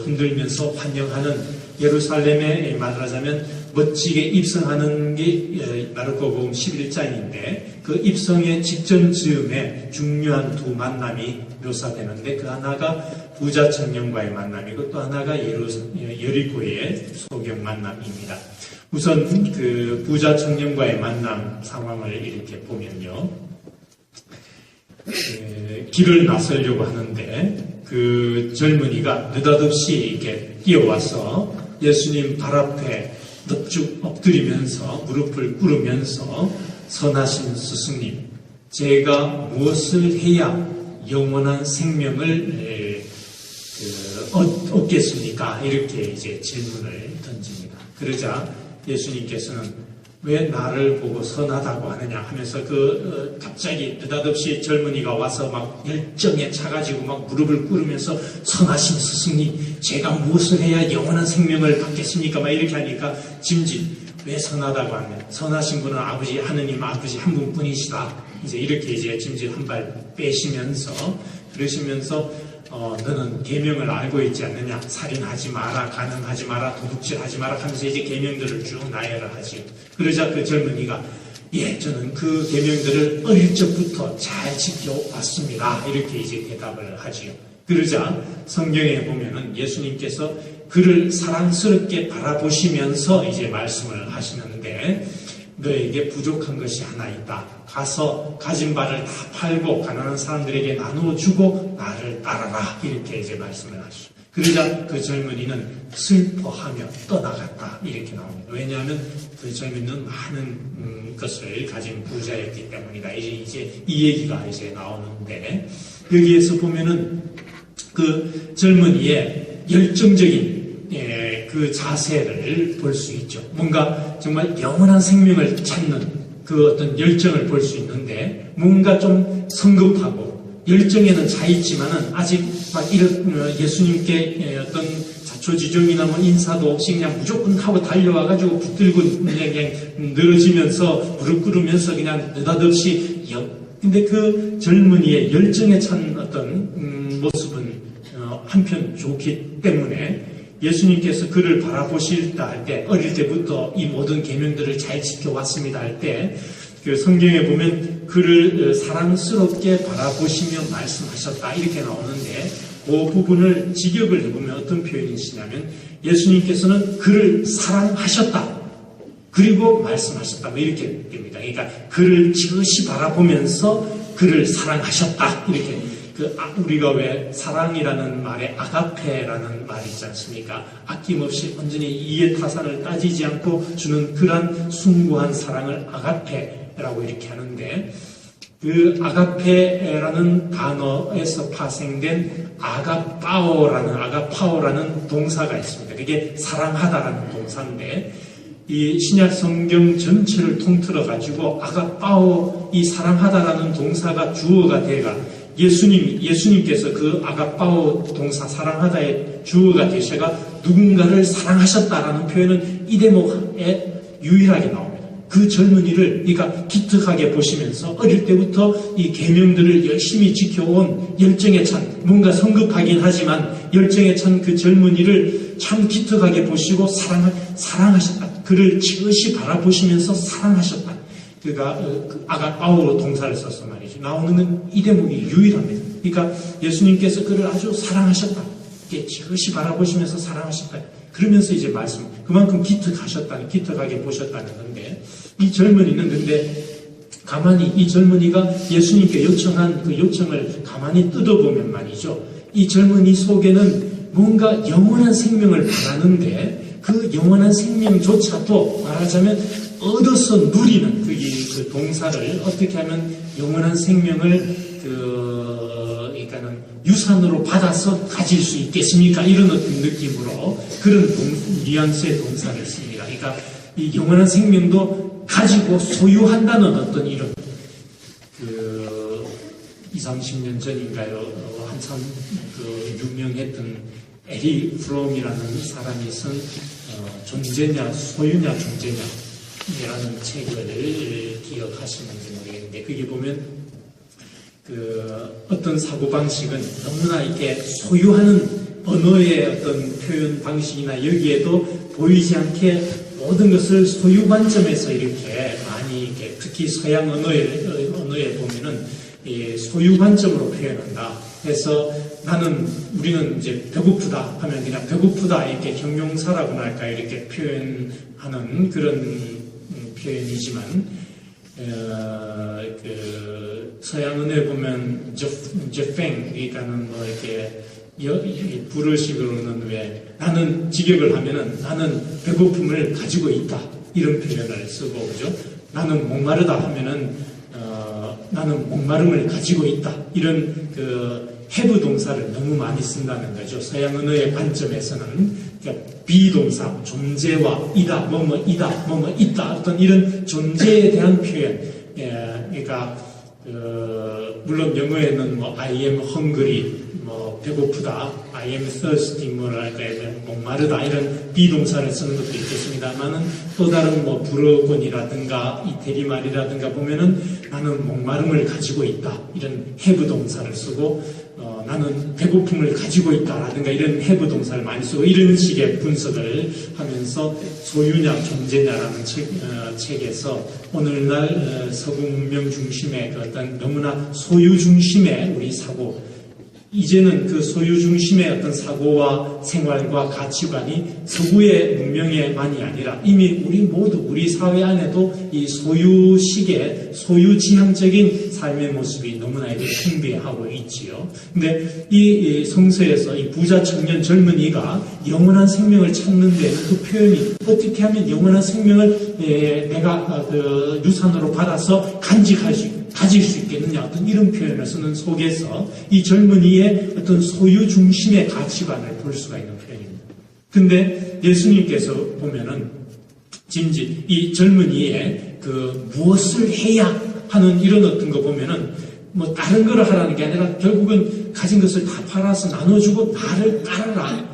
A: 흔들면서 환영하는 예루살렘에 말하자면 멋지게 입성하는 게 마르코 복음 11장인데 그 입성의 직전 즈음에 중요한 두 만남이 묘사되는데 그 하나가 부자 청년과의 만남이고 또 하나가 여리고의 소경 만남입니다. 우선 그 부자 청년과의 만남 상황을 이렇게 보면요. 길을 나서려고 하는데 그 젊은이가 느닷없이 이렇게 뛰어와서 예수님 발 앞에 넙죽 엎드리면서 무릎을 꿇으면서 선하신 스승님, 제가 무엇을 해야 영원한 생명을 얻겠습니까? 이렇게 이제 질문을 던집니다. 그러자 예수님께서는 왜 나를 보고 선하다고 하느냐 하면서 갑자기 느닷없이 젊은이가 와서 막 열정에 차가지고 막 무릎을 꿇으면서 선하신 스승님, 제가 무엇을 해야 영원한 생명을 받겠습니까? 막 이렇게 하니까 짐짓, 왜 선하다고 하면 선하신 분은 아버지, 하느님 아버지 한 분뿐이시다. 이제 이렇게 이제 짐짓 한 발 빼시면서 그러시면서 너는 계명을 알고 있지 않느냐? 살인하지 마라, 간음하지 마라, 도둑질하지 마라 하면서 이제 계명들을 쭉 나열하지요. 그러자 그 젊은이가 저는 그 계명들을 어릴 적부터 잘 지켜왔습니다. 이렇게 이제 대답을 하지요. 그러자 성경에 보면은 예수님께서 그를 사랑스럽게 바라보시면서 이제 말씀을 하시는데 너에게 부족한 것이 하나 있다. 가서 가진 바를 다 팔고 가난한 사람들에게 나누어 주고 나를 따라라. 이렇게 이제 말씀을 하시죠. 그러자 그 젊은이는 슬퍼하며 떠나갔다. 이렇게 나옵니다. 왜냐하면 그 젊은이는 많은 것을 가진 부자였기 때문이다. 이제 이 얘기가 이제 나오는데 여기에서 보면은 그 젊은이의 열정적인 그 자세를 볼 수 있죠. 뭔가 정말 영원한 생명을 찾는 그 어떤 열정을 볼 수 있는데 뭔가 좀 성급하고 열정에는 차 있지만은 아직 막 예수님께 어떤 자초지종이나 뭐 인사도 없이 그냥 무조건 하고 달려와가지고 붙들고 그냥 늘어지면서 무릎 꿇으면서 그냥 느닷없이 근데 그 젊은이의 열정에 찬 어떤 모습은 한편 좋기 때문에 예수님께서 그를 바라보실 때 어릴 때부터 이 모든 계명들을 잘 지켜왔습니다 할 때 그 성경에 보면 그를 사랑스럽게 바라보시며 말씀하셨다 이렇게 나오는데 그 부분을 직역을 해보면 어떤 표현이시냐면 예수님께서는 그를 사랑하셨다 그리고 말씀하셨다 뭐 이렇게 됩니다. 그러니까 그를 지그시 바라보면서 그를 사랑하셨다 이렇게 우리가 왜 사랑이라는 말에 아가페라는 말이 있지 않습니까? 아낌없이 완전히 이해타산을 따지지 않고 주는 그런 숭고한 사랑을 아가페라고 이렇게 하는데 그 아가페라는 단어에서 파생된 아가파오라는 동사가 있습니다. 그게 사랑하다라는 동사인데 이 신약 성경 전체를 통틀어 가지고 아가파오 이 사랑하다라는 동사가 주어가 돼가 예수님께서 그 아가파오 동사 사랑하다의 주어가 되셔가 누군가를 사랑하셨다라는 표현은 이 대목에 유일하게 나옵니다. 그 젊은이를 그러니까 기특하게 보시면서 어릴 때부터 이 계명들을 열심히 지켜온 열정에 찬 뭔가 성급하긴 하지만 열정에 찬 그 젊은이를 참 기특하게 보시고 사랑하셨다. 그를 지그시 바라보시면서 사랑하셨다. 그가 아가파오로 동사를 써서 말이죠. 나오는 이 대목이 유일합니다. 그러니까 예수님께서 그를 아주 사랑하셨다. 이렇게 지그시 바라보시면서 사랑하셨다. 그러면서 이제 그만큼 기특하게 보셨다는 건데, 이 젊은이는 근데 가만히 이 젊은이가 예수님께 요청한 그 요청을 가만히 뜯어보면 말이죠. 이 젊은이 속에는 뭔가 영원한 생명을 바라는데 그 영원한 생명조차도 말하자면 얻어서 누리는 그 동사를 어떻게 하면 영원한 생명을 그러니까는 유산으로 받아서 가질 수 있겠습니까? 이런 어떤 느낌으로 그런 뉘앙스의 동사를 씁니다. 그러니까 이 영원한 생명도 가지고 소유한다는 어떤 이런 20-30년 전인가요? 한참 유명했던 에리 프롬이라는 사람이 쓴 존재냐 소유냐 존재냐라는 책을 기억하시는지 모르겠는데, 거기 보면 어떤 사고방식은 너무나 이렇게 소유하는 언어의 어떤 표현 방식이나 여기에도 보이지 않게 모든 것을 소유 관점에서 이렇게 많이 이렇게 특히 서양 언어에 보면은 소유 관점으로 표현한다. 그래서 우리는 이제 배고프다 하면 그냥 배고프다 이렇게 형용사라고나 할까 이렇게 표현하는 그런 표현이지만, 서양 언어에 보면 저팽 그러니까는 뭐 이렇게 불어식으로는 왜 나는 직역을 하면은 나는 배고픔을 가지고 있다 이런 표현을 쓰고, 그죠? 나는 목마르다 하면은 나는 목마름을 가지고 있다 이런 have 동사를 너무 많이 쓴다는 거죠. 서양 언어의 관점에서는 그러니까 비동사 존재와 이다 뭐뭐이다 뭐뭐 있다 어떤 이런 존재에 대한 표현. 그러니까 물론 영어에는 뭐 I am hungry 뭐 배고프다, I am thirsty 뭐랄까요 목마르다 이런 비동사를 쓰는 것도 있겠습니다만은 또 다른 뭐 불어권이라든가 이태리말이라든가 보면은 나는 목마름을 가지고 있다 이런 have 동사를 쓰고, 나는 배고픔을 가지고 있다라든가 이런 have 동사를 많이 쓰고 이런 식의 분석을 하면서 소유냐 존재냐라는 책에서 오늘날 서구 문명 중심의 그 어떤 너무나 소유 중심의 우리 사고, 이제는 그 소유 중심의 어떤 사고와 생활과 가치관이 서구의 문명에만이 아니라 이미 우리 사회 안에도 이 소유식의 소유지향적인 삶의 모습이 너무나 이렇게 숭배하고 있지요. 근데 이 성서에서 이 부자 청년 젊은이가 영원한 생명을 찾는 데는 그 표현이 어떻게 하면 영원한 생명을 내가 유산으로 받아서 가질 수 있겠느냐 어떤 이런 표현을 쓰는 속에서 이 젊은이의 어떤 소유 중심의 가치관을 볼 수가 있는 표현입니다. 근데 예수님께서 보면은 진지 이 젊은이의 무엇을 해야 하는 이런 어떤 거 보면은 뭐 다른 거를 하라는 게 아니라 결국은 가진 것을 다 팔아서 나눠주고 나를 따르라.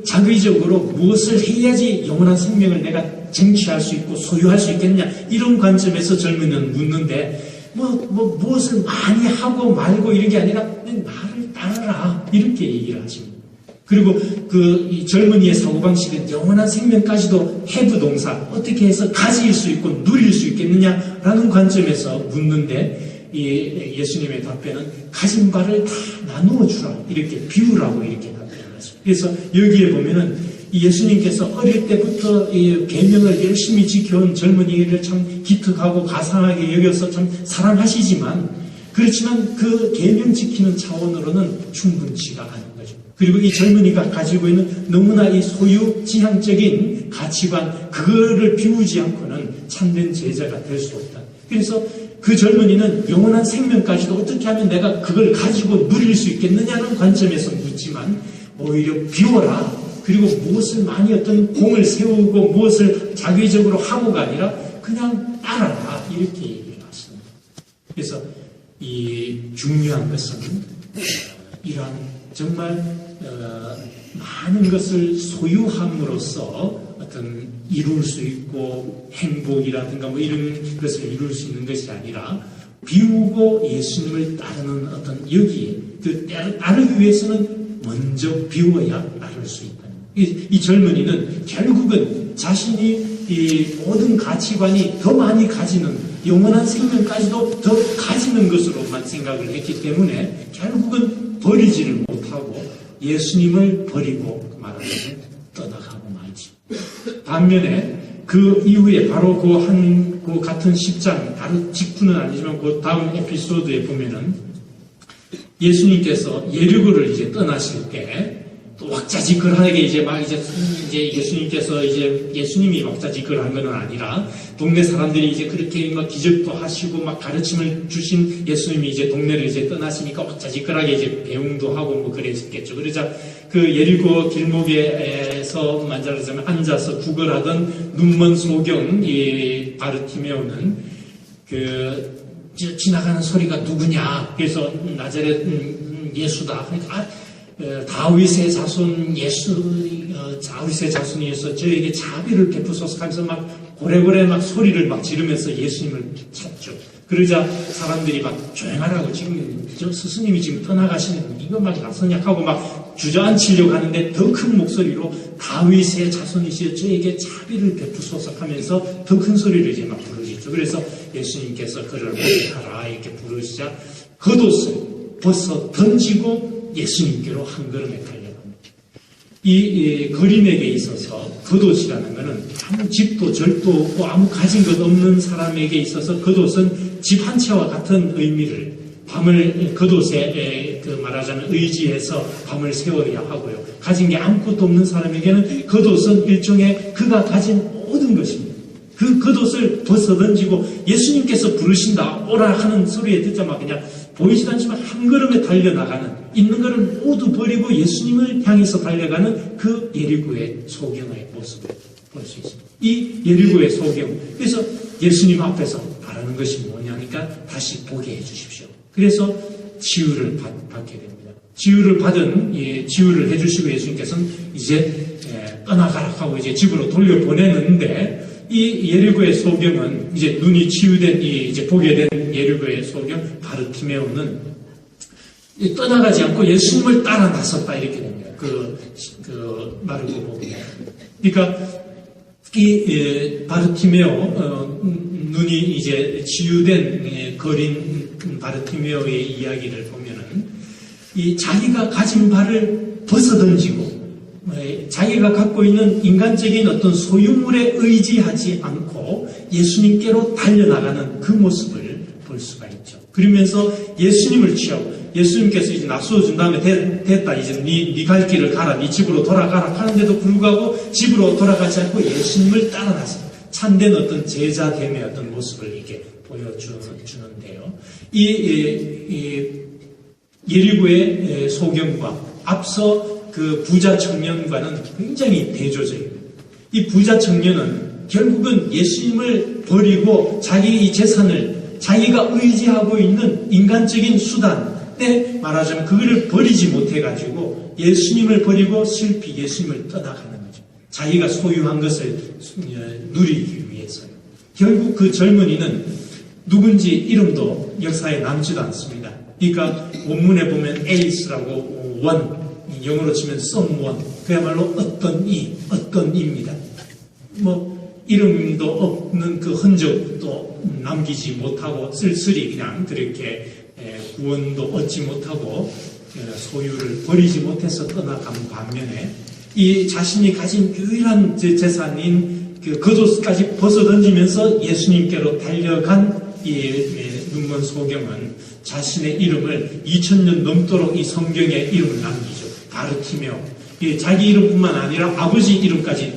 A: 자의적으로 무엇을 해야지 영원한 생명을 내가 쟁취할 수 있고 소유할 수 있겠냐 이런 관점에서 젊은이는 묻는데 무엇을 많이 하고 말고 이런 게 아니라 나를 따르라 이렇게 얘기를 하십니다. 그리고 이 젊은이의 사고방식은 영원한 생명까지도 have 동사 어떻게 해서 가질 수 있고 누릴 수 있겠느냐라는 관점에서 묻는데 예수님의 답변은 가진 바를 다 나누어 주라 이렇게 비우라고 이렇게 답변하셨습니다. 그래서 여기에 보면은 예수님께서 어릴 때부터 이 계명을 열심히 지켜온 젊은이를 참 기특하고 가상하게 여겨서 참 사랑하시지만 그렇지만 그 계명 지키는 차원으로는 충분치가 않은 거죠. 그리고 이 젊은이가 가지고 있는 너무나 이 소유지향적인 가치관 그거를 비우지 않고는 참된 제자가 될 수 없다. 그래서 그 젊은이는 영원한 생명까지도 어떻게 하면 내가 그걸 가지고 누릴 수 있겠느냐는 관점에서 묻지만 오히려 비워라. 그리고 무엇을 많이 어떤 공을 세우고 무엇을 자기적으로 하고가 아니라 그냥 따라라 이렇게 얘기를 하십니다. 그래서 이 중요한 것은 이러한 정말 많은 것을 소유함으로써 어떤 이룰 수 있고 행복이라든가 뭐 이런 것을 이룰 수 있는 것이 아니라 비우고 예수님을 따르는 어떤 여기에 따르기 위해서는 먼저 비워야 따를 수 있다. 이 젊은이는 결국은 자신이 이 모든 가치관이 더 많이 가지는 영원한 생명까지도 더 가지는 것으로만 생각을 했기 때문에 결국은 버리지를 못하고 예수님을 버리고 말하는 떠나가고 말지. 반면에 그 이후에 바로 그 같은 10장, 바로 직후는 아니지만 그 다음 에피소드에 보면은 예수님께서 예리고를 이제 떠나실 때 또 왁자지껄하게 이제 예수님께서 예수님이 왁자지껄한 건 아니라 동네 사람들이 이제 그렇게 막 기적도 하시고 막 가르침을 주신 예수님이 이제 동네를 이제 떠나시니까 왁자지껄하게 이제 배웅도 하고 뭐 그랬겠죠. 그러자 그 예리고 길목에서 말하자면 앉아서 구걸하던 눈먼 소경 이 바르티메오는 지나가는 소리가 누구냐? 그래서 나자렛 예수다. 그러니까 다윗의 자손 다윗의 자손이어서 저에게 자비를 베푸소서 하면서 막 고래고래 막 소리를 막 지르면서 예수님을 찾죠. 그러자 사람들이 막 조용하라고 지금 저 스승님이 지금 떠나가시는 이거 막 나서냐하고 막 주저앉히려고 하는데 더 큰 목소리로 다윗의 자손이시여 저에게 자비를 베푸소서 하면서 더 큰 소리를 이제 막 부르시죠. 그래서 예수님께서 그를 오라라 이렇게 부르시자 겉옷을 벗어 던지고 예수님께로 한 걸음에 달려갑니다. 이 거린에게 있어서 겉옷이라는 것은 아무 집도 절도 없고 아무 가진 것 없는 사람에게 있어서 겉옷은 집 한 채와 같은 의미를 밤을 겉옷에 말하자면 의지해서 밤을 세워야 하고요. 가진 게 아무것도 없는 사람에게는 겉옷은 일종의 그가 가진 모든 것입니다. 그 겉옷을 벗어 던지고 예수님께서 부르신다 오라 하는 소리에 듣자마자 그냥 보이지도 않지만 한 걸음에 달려나가는 있는 것을 모두 버리고 예수님을 향해서 달려가는 그 예리고의 소경의 모습을 볼 수 있습니다. 이 예리고의 소경. 그래서 예수님 앞에서 바라는 것이 뭐냐니까 다시 보게 해주십시오. 그래서 치유를 받게 됩니다. 치유를 해주시고 예수님께서는 이제 떠나가라 하고 이제 집으로 돌려보내는데 이 예리고의 소경은 이제 눈이 치유된 이제 보게 된 예리고의 소경 바르티메오는 떠나가지 않고 예수님을 따라 나섰다 이렇게 됩니다. 그 말을 보고 그러니까 이 바르티메오 눈이 이제 치유된 거린 바르티메오의 이야기를 보면은 이 자기가 가진 바를 벗어던지고 자기가 갖고 있는 인간적인 어떤 소유물에 의지하지 않고 예수님께로 달려나가는 그 모습을 볼 수가 있죠. 그러면서 예수님을 취하고 예수님께서 이제 납수어 준 다음에 됐다. 이제 네 갈 길을 가라. 네 집으로 돌아가라 하는데도 불구하고 집으로 돌아가지 않고 예수님을 따라 나서 참된 어떤 제자됨의 어떤 모습을 이렇게 보여주는데요. 이 예리고의 소경과 앞서 그 부자 청년과는 굉장히 대조적입니다. 이 부자 청년은 결국은 예수님을 버리고 자기 이 재산을 자기가 의지하고 있는 인간적인 수단에 말하자면 그거를 버리지 못해가지고 예수님을 버리고 슬피 예수님을 떠나가는 거죠. 자기가 소유한 것을 누리기 위해서요. 결국 그 젊은이는 누군지 이름도 역사에 남지도 않습니다. 그러니까 원문에 보면 에이스라고 영어로 치면 someone, 그야말로 어떤 이입니다. 이름도 없는 그 흔적도 남기지 못하고 쓸쓸히 그냥 그렇게 구원도 얻지 못하고 소유를 버리지 못해서 떠나간 반면에 이 자신이 가진 유일한 재산인 그 겉옷까지 벗어던지면서 예수님께로 달려간 이 눈먼 소경은 자신의 이름을 2000년 넘도록 이 성경에 이름을 남기죠. 바르티메오. 자기 이름뿐만 아니라 아버지 이름까지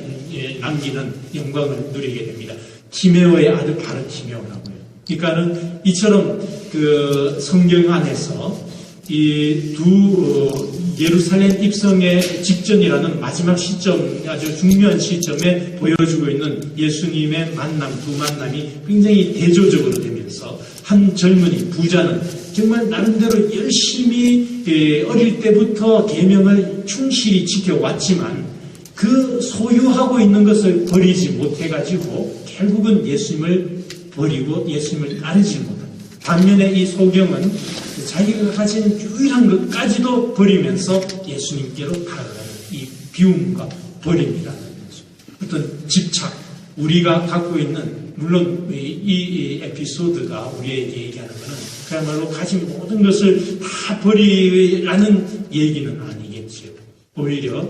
A: 남기는 영광을 누리게 됩니다. 티메오의 아들 바르티메오라고요. 그러니까는 이처럼 그 성경 안에서 이 두 예루살렘 입성의 직전이라는 마지막 시점, 아주 중요한 시점에 보여주고 있는 예수님의 두 만남이 굉장히 대조적으로 되면서 한 젊은이 부자는 정말 나름대로 열심히 어릴 때부터 계명을 충실히 지켜왔지만 그 소유하고 있는 것을 버리지 못해가지고 결국은 예수님을 버리고 예수님을 따르지 못합니다. 반면에 이 소경은 자기가 가진 유일한 것까지도 버리면서 예수님께로 다가가는 이 비움과 버림이라는 거죠. 어떤 집착, 우리가 갖고 있는 물론 이 에피소드가 우리에게 얘기하는 것은 그야말로 가진 모든 것을 다 버리라는 얘기는 아니겠지요. 오히려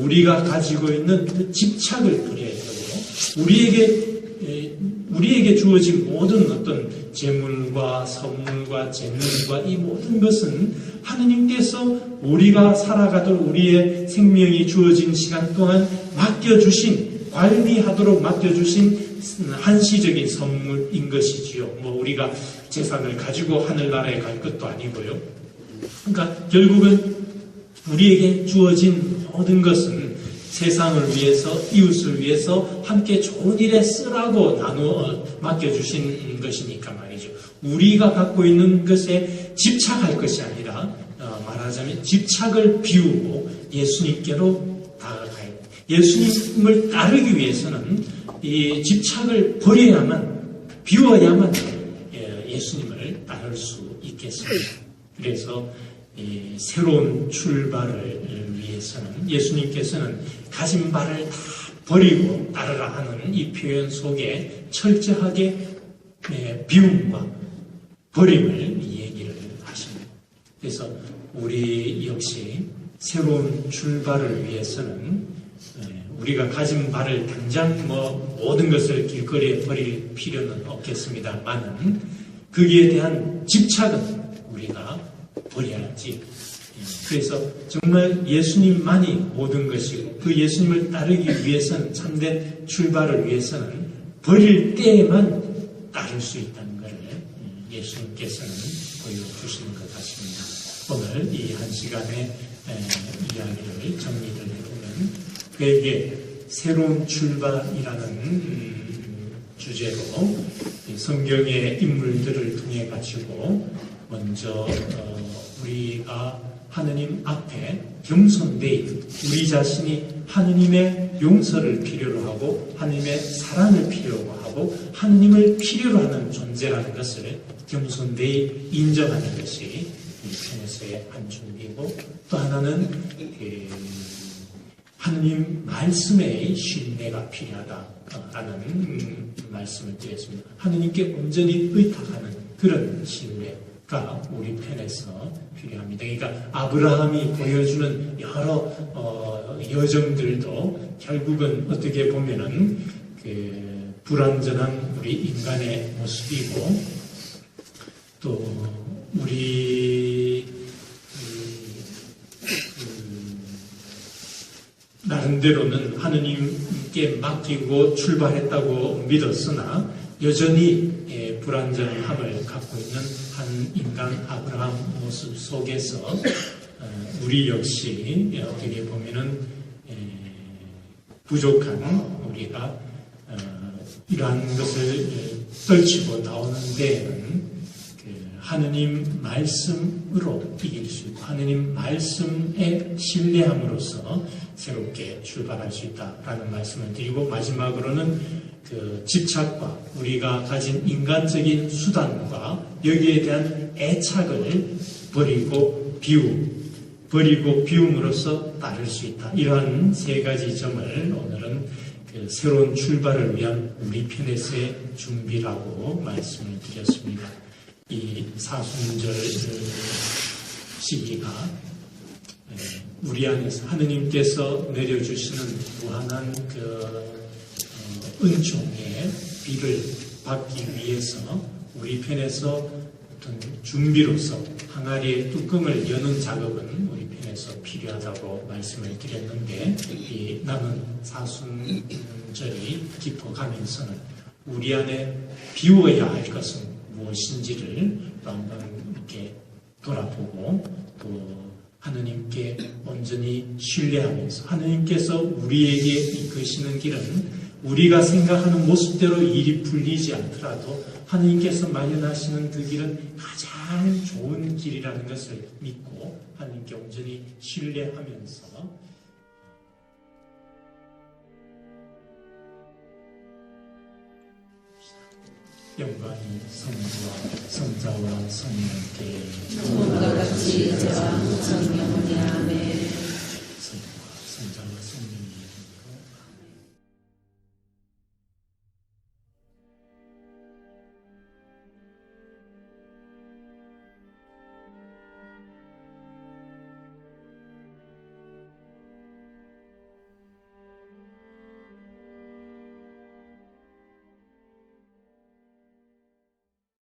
A: 우리가 가지고 있는 그 집착을 버려야 되고, 우리에게 주어진 모든 어떤 재물과 선물과 재능과 이 모든 것은 하느님께서 우리가 살아가도록 우리의 생명이 주어진 시간 동안 맡겨주신, 관리하도록 맡겨주신 한시적인 선물인 것이지요. 우리가 재산을 가지고 하늘나라에 갈 것도 아니고요. 그러니까 결국은 우리에게 주어진 모든 것은 세상을 위해서, 이웃을 위해서 함께 좋은 일에 쓰라고 나누어 맡겨주신 것이니까 말이죠. 우리가 갖고 있는 것에 집착할 것이 아니라 말하자면 집착을 비우고 예수님께로 다가가요. 예수님을 따르기 위해서는 이 집착을 버려야만, 비워야만 예수님을 따를 수 있겠습니다. 그래서 이 새로운 출발을 위해서는 예수님께서는 가진 바를 다 버리고 따르라 하는 이 표현 속에 철저하게 비움과 버림을 얘기를 하십니다. 그래서 우리 역시 새로운 출발을 위해서는 우리가 가진 바를 당장 모든 것을 길거리에 버릴 필요는 없겠습니다만은 거기에 대한 집착은 우리가 버려야지. 그래서 정말 예수님만이 모든 것이고 그 예수님을 따르기 위해서는, 참된 출발을 위해서는 버릴 때에만 따를 수 있다는 것을 예수님께서는 보여주시는 것 같습니다. 오늘 이 한 시간의 이야기를 정리를 해보면 그에게 새로운 출발이라는 주제로 성경의 인물들을 통해 가지고 먼저 우리가 하느님 앞에 겸손되이 우리 자신이 하느님의 용서를 필요로 하고 하느님의 사랑을 필요로 하고 하느님을 필요로 하는 존재라는 것을 겸손되이 인정하는 것이 이 페네스의 한 준비고, 또 하나는 하느님 말씀의 신뢰가 필요하다라는 말씀을 드렸습니다. 하느님께 온전히 의탁하는 그런 신뢰가 우리 편에서 필요합니다. 그러니까 아브라함이 보여주는 여러 여정들도 결국은 어떻게 보면은 불완전한 우리 인간의 모습이고, 또 우리 나름대로는 하느님께 맡기고 출발했다고 믿었으나 여전히 불완전함을 갖고 있는 한 인간 아브라함 모습 속에서 우리 역시 어떻게 보면은 부족한 우리가 이러한 것을 떨치고 나오는 데에는 하느님 말씀으로 이길 수 있고 하느님 말씀에 신뢰함으로써 새롭게 출발할 수 있다라는 말씀을 드리고, 마지막으로는 그 집착과 우리가 가진 인간적인 수단과 여기에 대한 애착을 버리고 비움으로써 따를 수 있다. 이러한 세 가지 점을 오늘은 그 새로운 출발을 위한 우리 편에서의 준비라고 말씀을 드렸습니다. 이 사순절 시기가 우리 안에서 하느님께서 내려주시는 무한한 은총의 비를 받기 위해서 우리 편에서 어떤 준비로서 항아리의 뚜껑을 여는 작업은 우리 편에서 필요하다고 말씀을 드렸는데, 이 남은 사순절이 깊어가면서는 우리 안에 비워야 할 것은 무엇인지를 또 한번 이렇게 돌아보고, 또 하느님께 온전히 신뢰하면서 하느님께서 우리에게 이끄시는 길은 우리가 생각하는 모습대로 일이 풀리지 않더라도 하느님께서 마련하시는 그 길은 가장 좋은 길이라는 것을 믿고 하느님께 온전히 신뢰하면서 영광이 성자와 성령께
B: 처음과 같이 이제와 항상 영원히 아멘.